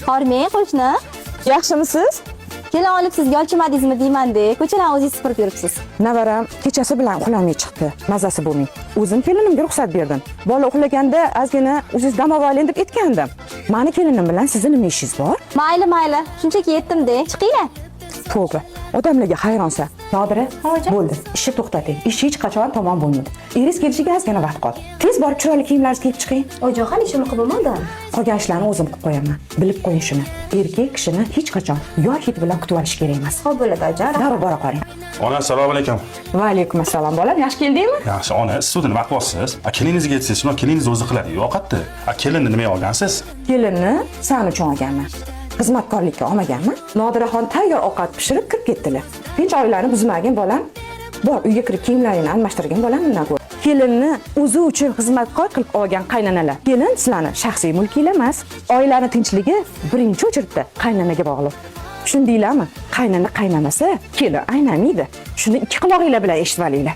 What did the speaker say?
Hormang qo'shni. Yaxshimisiz? Kelin olib sizga olchimadingizmi deyman-da. Ko'chadan o'zingiz supurib yuribsiz. Navaram kechasi bilan uxlamay chiqdi. Mazasi bo'lmay. O'zim kelinimga ruxsat berdim. Bola uxlaganda ozgina o'zingiz dam oling deb aytgandim. Meni kelinim bilan sizning nima ishingiz bor? Mayli. Shunchaki yetdim-da. Chiqinglar. To'g'ri. Odamlarga hayronsan. Nodira, bo'ldi. Ishni to'xtating. Ish hech qachon tamom bo'lmaydi. Eringiz kelishiga ozgina vaqt qoldi. Tez borib chiroyli kiyimlaringizni kiyib chiqing. Oyijohan ishimni qilib bo'lmadi. Qolgan ishlarni o'zim qilib qo'yaman. Bilib qo'ying shuni. Erkak kishini hech qachon yor hid bilan kutib olish kerak emas. Xo'p bo'ladi, oyijon. Darrov bora qoling. Ona, assalomu alaykum. Va alaykum assalom bolam. Yaxshi keldingmi? Yaxshi, ona, siz nima qilyapsiz? Keliningizga aytsangiz, shuni kelingiz o'zi qiladi. Yo'qatdi. Kelinni nimaga olgansiz? Kelinni sen uchun olganman. Xizmatkorlikka olmaganman. Nodiraxon tayyor ovqat pishirib kirib ketdilar. Tinch oilalarni buzmagin bolam. Bor, uyga kirib kiyimlaringni almashtirgan bolam undan ko'ra. Kelinni o'zi uchun xizmatkor qilib olgan qaynanalar. Kelin sizlarni shaxsiy mulkinglar emas. Oilaning tinchligi birinchi o'chirtda qaynanaga bog'liq. Shundaylarmi? Qaynana qaynamasa, kelin aynamaydi. Shuni ikki quloqinglar bilan eshitib olinglar.